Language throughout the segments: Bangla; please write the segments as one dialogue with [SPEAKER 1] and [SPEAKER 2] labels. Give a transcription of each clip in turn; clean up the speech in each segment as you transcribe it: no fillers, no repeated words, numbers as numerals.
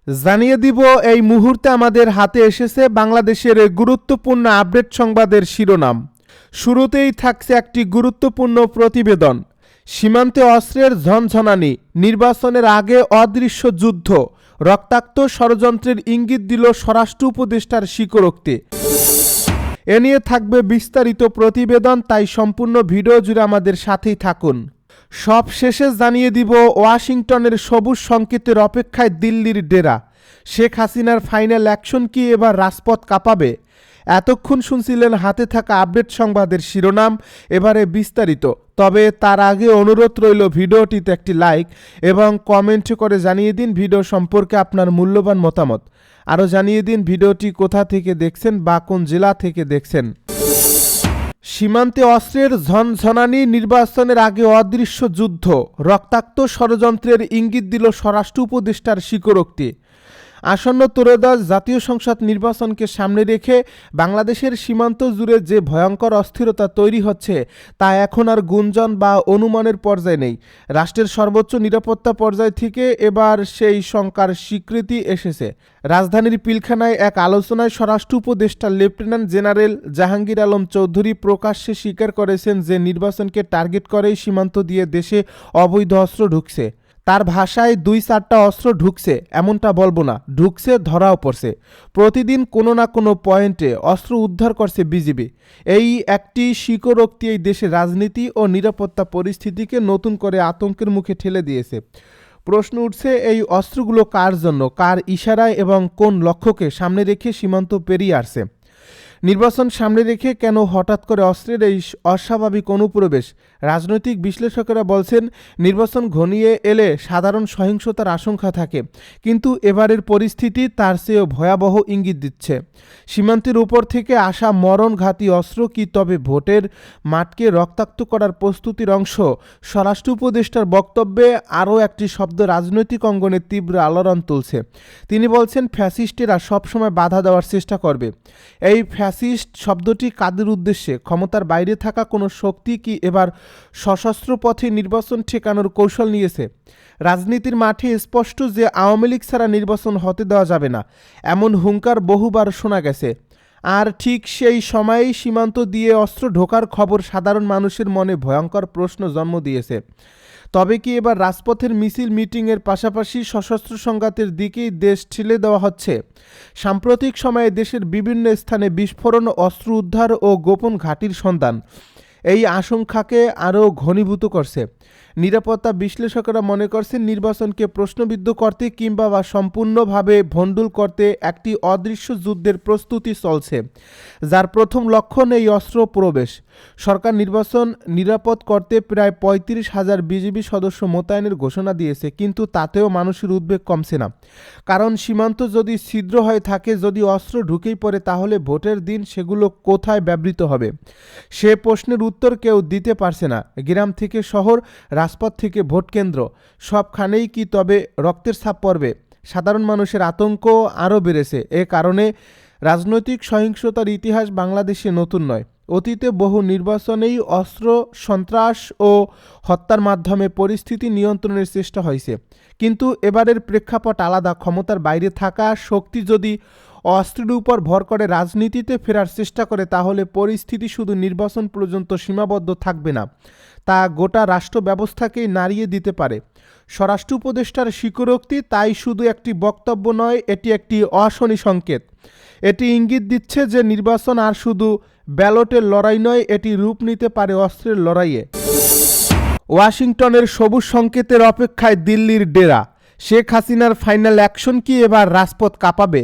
[SPEAKER 1] জানিয়ে দিব এই মুহূর্তে আমাদের হাতে এসেছে বাংলাদেশের গুরুত্বপূর্ণ আপডেট সংবাদের শিরোনাম। শুরুতেই থাকছে একটি গুরুত্বপূর্ণ প্রতিবেদন। সীমান্তে অস্ত্রের ঝনঝনানি, নির্বাচনের আগে অদৃশ্য যুদ্ধ, রক্তাক্ত ষড়যন্ত্রের ইঙ্গিত দিল স্বরাষ্ট্র উপদেষ্টার স্বীকারোক্তি। এ নিয়ে থাকবে বিস্তারিত প্রতিবেদন, তাই সম্পূর্ণ ভিডিও জুড়ে আমাদের সাথেই থাকুন। সব শেষে জানিয়ে দিব ওয়াশিংটনের সবুজ সংকেতের অপেক্ষায় দিল্লির ডেরা। শেখ হাসিনার ফাইনাল অ্যাকশন কি এবার রাজপথ কাঁপাবে? এতক্ষণ শুনছিলেন হাতে থাকা আপডেট সংবাদের শিরোনাম, এবারে বিস্তারিত। তবে তার আগে অনুরোধ রইল ভিডিওটিতে একটি লাইক এবং কমেন্ট করে জানিয়ে দিন ভিডিও সম্পর্কে আপনার মূল্যবান মতামত। আরও জানিয়ে দিন ভিডিওটি কোথা থেকে দেখছেন বা কোন জেলা থেকে দেখছেন। সীমান্তে অস্ত্রের ঝনঝনানি, নির্বাচনের আগে অদৃশ্য যুদ্ধ, রক্তাক্ত ষড়যন্ত্রের ইঙ্গিত দিল স্বরাষ্ট্র উপদেষ্টার স্বীকারোক্তি। আসন্ন ত্রয়োদশ জাতীয় সংসদ নির্বাচনকে সামনে রেখে বাংলাদেশের সীমান্ত জুড়ে যে ভয়ঙ্কর অস্থিরতা তৈরি হচ্ছে তা এখন আর গুঞ্জন বা অনুমানের পর্যায়ে নেই। রাষ্ট্রের সর্বোচ্চ নিরাপত্তা পর্যায় থেকে এবার সেই শঙ্কার স্বীকৃতি এসেছে। রাজধানীর পিলখানায় এক আলোচনায় স্বরাষ্ট্র উপদেষ্টা লেফটেন্যান্ট জেনারেল জাহাঙ্গীর আলম চৌধুরী প্রকাশ্যে স্বীকার করেছেন যে নির্বাচনকে টার্গেট করেই সীমান্ত দিয়ে দেশে অবৈধ অস্ত্র ঢুকছে। তার ভাষায় 2-4টা অস্ত্র ঢুকছে এমনটা বলবো না, ঢুকছে, ধরাও পড়ছে। প্রতিদিন কোনো না কোনো পয়েন্টে অস্ত্র উদ্ধার করছে বিজিবি। এই একটি স্বীকারোক্তি এই দেশের রাজনীতি ও নিরাপত্তা পরিস্থিতিকে নতুন করে আতঙ্কের মুখে ঠেলে দিয়েছে। প্রশ্ন উঠছে, এই অস্ত্রগুলো কার জন্য, কার ইশারায় এবং কোন লক্ষ্যকে সামনে রেখে সীমান্ত পেরিয়ে আসছে? নির্বাচন সামনে রেখে কেন হঠাৎ করে অস্ত্রের এই অস্বাভাবিক অনুপ্রবেশ? রাজনৈতিক বিশ্লেষকেরা বলছেন, নির্বাচন ঘনিয়ে এলে সাধারণ সহিংসতার আশঙ্কা থাকে, কিন্তু এবারের পরিস্থিতি তার চেয়েও ভয়াবহ ইঙ্গিত দিচ্ছে। সীমান্তের উপর থেকে আসা মরণঘাতী অস্ত্র কি তবে ভোটের মাঠকে রক্তাক্ত করার প্রস্তুতির অংশ? স্বরাষ্ট্র উপদেষ্টার বক্তব্যে আরও একটি শব্দ রাজনৈতিক অঙ্গনে তীব্র আলোড়ন তুলছে। তিনি বলছেন, ফ্যাসিস্টেরা সবসময় বাধা দেওয়ার চেষ্টা করবে। এই ফ্যাসিস্ট শব্দটি কাদের উদ্দেশ্যে? ক্ষমতার বাইরে থাকা কোনো শক্তি কি এবার সশস্ত্র পথে নির্বাচন ঠেকানোর কৌশল নিয়েছে? রাজনীতির মাঠে স্পষ্ট যে আওয়ামী লীগ ছাড়া নির্বাচন হতে দেওয়া যাবে না, এমন হুঙ্কার বহুবার শোনা গেছে। আর ঠিক সেই সময়েই সীমান্ত দিয়ে অস্ত্র ঢোকার খবর সাধারণ মানুষের মনে ভয়ঙ্কর প্রশ্ন জন্ম দিয়েছে। তবে কি এবার রাজপথের মিছিল মিটিংয়ের পাশাপাশি সশস্ত্র সংঘাতের দিকেই দেশ ঠেলে দেওয়া হচ্ছে? সাম্প্রতিক সময়ে দেশের বিভিন্ন স্থানে বিস্ফোরণ, অস্ত্র উদ্ধার ও গোপন ঘাঁটির সন্ধান এই আশঙ্কাকে আরও ঘনীভূত করছে। নিরাপত্তা বিশ্লেষকেরা মনে করছেন, নির্বাচনকে প্রশ্নবিদ্ধ করতে কিংবা সম্পূর্ণভাবে ভণ্ডুল করতে একটি অদৃশ্য যুদ্ধের প্রস্তুতি চলছে, যার প্রথম লক্ষণ এই অস্ত্র প্রবেশ। সরকার নির্বাচন নিরাপদ করতে প্রায় 35,000 বিজিবি সদস্য মোতায়েনের ঘোষণা দিয়েছে, কিন্তু তাতেও মানুষের উদ্বেগ কমছে না। কারণ সীমান্ত যদি ছিদ্র হয়ে থাকে, যদি অস্ত্র ঢুকেই পড়ে, তাহলে ভোটের দিন সেগুলো কোথায় ব্যবহৃত হবে? সে প্রশ্নের উত্তর কেউ দিতে পারছে না। গ্রাম থেকে শহর, রাজপথ থেকে ভোট কেন্দ্র, সবখানেই কি তবে রক্তের ছাপ পড়বে? সাধারণ মানুষের আতঙ্ক আরও বেড়েছে। এ কারণে রাজনৈতিক সহিংসতার ইতিহাস বাংলাদেশে নতুন নয়। অতীতে বহু নির্বাচনেই অস্ত্র, সন্ত্রাস ও হত্যার মাধ্যমে পরিস্থিতি নিয়ন্ত্রণের চেষ্টা হয়েছে, কিন্তু এবারের প্রেক্ষাপট আলাদা। ক্ষমতার বাইরে থাকা শক্তি যদি অস্ত্রের উপর ভর করে রাজনীতিতে ফেরার চেষ্টা করে, তাহলে পরিস্থিতি শুধু নির্বাচন পর্যন্ত সীমাবদ্ধ থাকবে না, তা গোটা রাষ্ট্র ব্যবস্থাকেই নাড়িয়ে দিতে পারে। স্বরাষ্ট্র উপদেষ্টার স্বীকারোক্তি তাই শুধু একটি বক্তব্য নয়, এটি একটি অশনি সংকেত। এটি ইঙ্গিত দিচ্ছে যে নির্বাচন আর শুধু ব্যালটের লড়াই নয়, এটি রূপ নিতে পারে অস্ত্রের লড়াইয়ে। ওয়াশিংটনের সবুজ সংকেতের অপেক্ষায় দিল্লির ডেরা। শেখ হাসিনার ফাইনাল অ্যাকশন কি এবার রাজপথ কাঁপাবে?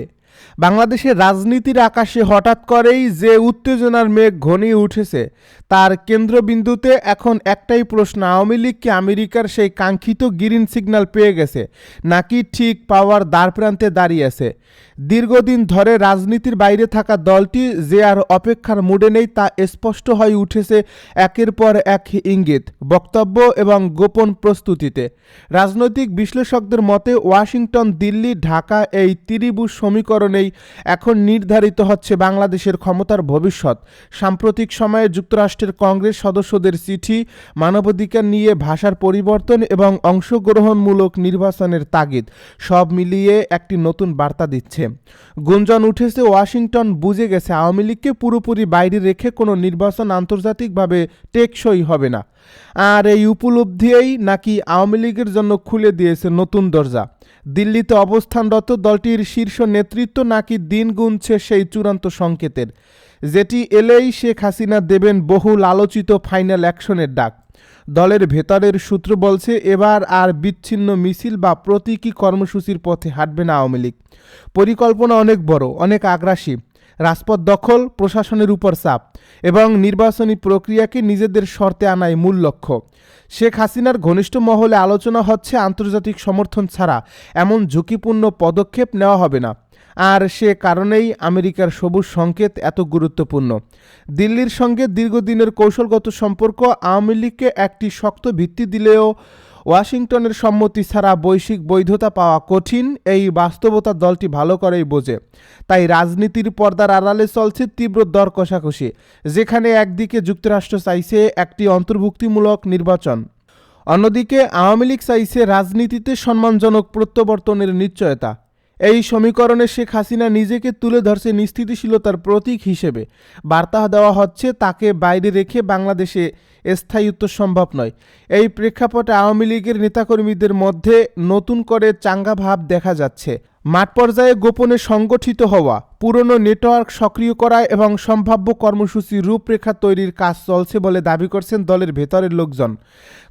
[SPEAKER 1] বাংলাদেশের রাজনীতির আকাশে হঠাৎ করেই যে উত্তেজনার মেঘ ঘনিয়ে উঠেছে, তার কেন্দ্রবিন্দুতে এখন একটাই প্রশ্ন, আওয়ামী লীগ কি আমেরিকার সেই কাঙ্ক্ষিত গ্রিন সিগন্যাল পেয়ে গেছে, নাকি ঠিক পাওয়ার দ্বারপ্রান্তে দাঁড়িয়ে আছে? দীর্ঘদিন ধরে রাজনীতির বাইরে থাকা দলটি যে আর অপেক্ষার মুডে নেই, তা স্পষ্ট হয়ে উঠেছে একের পর এক ইঙ্গিত, বক্তব্য এবং গোপন প্রস্তুতিতে। রাজনৈতিক বিশ্লেষকদের মতে ওয়াশিংটন, দিল্লি, ঢাকা এই ত্রিভুজ সমীকরণ কারণেই এখন নির্ধারিত হচ্ছে বাংলাদেশের ক্ষমতার ভবিষ্যৎ। সাম্প্রতিক সময়ে যুক্তরাষ্ট্রের কংগ্রেস সদস্যদের চিঠি, মানবাধিকার নিয়ে ভাষার পরিবর্তন এবং অংশগ্রহণমূলক নির্বাচনের তাগিদ সব মিলিয়ে একটি নতুন বার্তা দিচ্ছে। গুঞ্জন উঠেছে ওয়াশিংটন বুঝে গেছে আওয়ামী লীগকে পুরোপুরি বাইরে রেখে কোনো নির্বাচন আন্তর্জাতিকভাবে টেকসই হবে না। আর এই উপলব্ধিই নাকি আওয়ামী লীগের জন্য খুলে দিয়েছে নতুন দরজা। দিল্লিতে অবস্থানরত দলটির শীর্ষ নেতৃত্ব নাকি দিন গুনছে সেই চূড়ান্ত সংকেতের, যেটি এলেই শেখ হাসিনা দেবেন বহুল আলোচিত ফাইনাল অ্যাকশনের ডাক। দলের ভেতরের সূত্র বলছে এবার আর বিচ্ছিন্ন মিছিল বা প্রতীকী কর্মসূচির পথে হাঁটবে না আওয়ামী লীগ। পরিকল্পনা অনেক বড়, অনেক আগ্রাসী। রাজপথ দখল, প্রশাসনের উপর চাপ এবং নির্বাচনী প্রক্রিয়াকে নিজেদের শর্তে আনাই মূল লক্ষ্য। শেখ হাসিনার ঘনিষ্ঠ মহলে আলোচনা হচ্ছে আন্তর্জাতিক সমর্থন ছাড়া এমন ঝুঁকিপূর্ণ পদক্ষেপ নেওয়া হবে না। আর সে কারণেই আমেরিকার সবুজ সংকেত এত গুরুত্বপূর্ণ। দিল্লির সঙ্গে দীর্ঘদিনের কৌশলগত সম্পর্ক আওয়ামী লীগকে একটি শক্ত ভিত্তি দিলেও ওয়াশিংটনের সম্মতি ছাড়া বৈশ্বিক বৈধতা পাওয়া কঠিন, এই বাস্তবতা দলটি ভালো করেই বোঝে। তাই রাজনীতির পর্দার আড়ালে চলছে তীব্র দর কষাকষি, যেখানে একদিকে যুক্তরাষ্ট্র চাইছে একটি অন্তর্ভুক্তিমূলক নির্বাচন, অন্যদিকে আওয়ামী লীগ চাইছে রাজনীতিতে সম্মানজনক প্রত্যাবর্তনের নিশ্চয়তা। এই সমীকরণে শেখ হাসিনা নিজেকে তুলে ধরছে স্থিতিশীলতার প্রতীক হিসেবে। বার্তা দেওয়া হচ্ছে তাকে বাইরে রেখে বাংলাদেশে স্থায়িত্ব সম্ভব নয়। এই প্রেক্ষাপটে আওয়ামী লীগের নেতাকর্মীদের মধ্যে নতুন করে চাঙ্গা ভাব দেখা যাচ্ছে। মাঠ পর্যায়ে গোপনে সংগঠিত হওয়া, পুরনো নেটওয়ার্ক সক্রিয় করা এবং সম্ভাব্য কর্মসূচির রূপরেখা তৈরির কাজ চলছে বলে দাবি করছেন দলের ভেতরের লোকজন।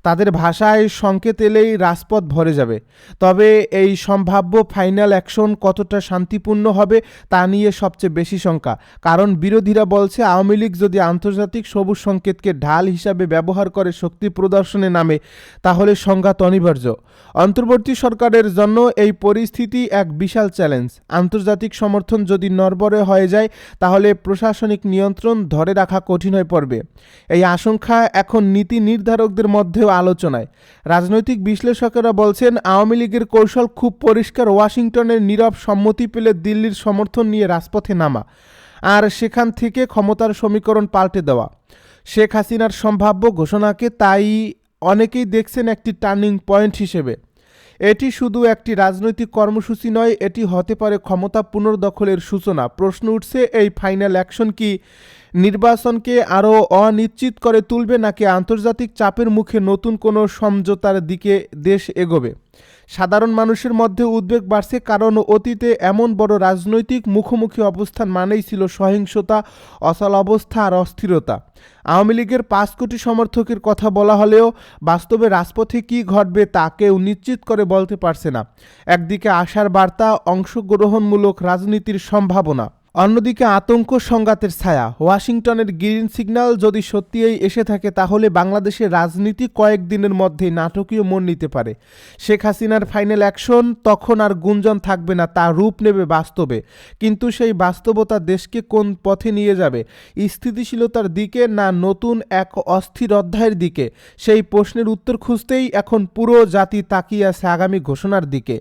[SPEAKER 1] তাদের ভাষায় সংকেত এলেই রাজপথ ভরে যাবে। তবে এই সম্ভাব্য ফাইনাল অ্যাকশন কতটা শান্তিপূর্ণ হবে তা নিয়ে সবচেয়ে বেশি শঙ্কা। কারণ বিরোধীরা বলছে আওয়ামী লীগ যদি আন্তর্জাতিক সবুজ সংকেতকে ঢাল হিসাবে ব্যবহার করে শক্তি প্রদর্শনে নামে তাহলে সংঘাত অনিবার্য। অন্তর্বর্তী সরকারের জন্য এই পরিস্থিতি এক বিশাল চ্যালেঞ্জ। আন্তর্জাতিক সমর্থন যদি নড়বড়ে হয়ে যায় তাহলে প্রশাসনিক নিয়ন্ত্রণ ধরে রাখা কঠিন হয়ে পড়বে। এই আশঙ্কা এখন নীতি নির্ধারকদের মধ্যেও আলোচনায়। রাজনৈতিক বিশ্লেষকেরা বলছেন আওয়ামী লীগের কৌশল খুব পরিষ্কার, ওয়াশিংটনের নীরব সম্মতি পেলে দিল্লির সমর্থন নিয়ে রাজপথে নামা আর সেখান থেকে ক্ষমতার সমীকরণ পাল্টে দেওয়া। শেখ হাসিনার সম্ভাব্য ঘোষণাকে তাই অনেকেই দেখছেন একটি টার্নিং পয়েন্ট হিসেবে। এটি শুধু একটি রাজনৈতিক কর্মসূচি নয়, এটি হতে পারে ক্ষমতা পুনর্দখলের সূচনা। প্রশ্ন উঠছে এই ফাইনাল অ্যাকশন কি নির্বাচনকে আরও অনিশ্চিত করে তুলবে নাকি আন্তর্জাতিক চাপের মুখে নতুন কোনো সমঝোতার দিকে দেশ এগোবে। সাধারণ মানুষের মধ্যে উদ্বেগ বাড়ছে, কারণ অতীতে এমন বড় রাজনৈতিক মুখোমুখি অবস্থান মানেই ছিল সহিংসতা, অচল অবস্থা আর অস্থিরতা। আওয়ামী লীগের 5 কোটি সমর্থকের কথা বলা হলেও বাস্তবে রাজপথে কী ঘটবে তা কেউ নিশ্চিত করে বলতে পারছে না। একদিকে আশার বার্তা, অংশগ্রহণমূলক রাজনীতির সম্ভাবনা, অন্যদিকে আতঙ্ক, সংঘাতের ছায়া। ওয়াশিংটনের গ্রিন সিগন্যাল যদি সত্যিই এসে থাকে তাহলে বাংলাদেশের রাজনীতি কয়েকদিনের মধ্যেই নাটকীয় মোড় নিতে পারে। শেখ হাসিনার ফাইনাল অ্যাকশন তখন আর গুঞ্জন থাকবে না, তা রূপ নেবে বাস্তবে। কিন্তু সেই বাস্তবতা দেশকে কোন পথে নিয়ে যাবে, স্থিতিশীলতার দিকে না নতুন এক অস্থির অধ্যায়ের দিকে, সেই প্রশ্নের উত্তর খুঁজতেই এখন পুরো জাতি তাকিয়ে আছে আগামী ঘোষণার দিকে।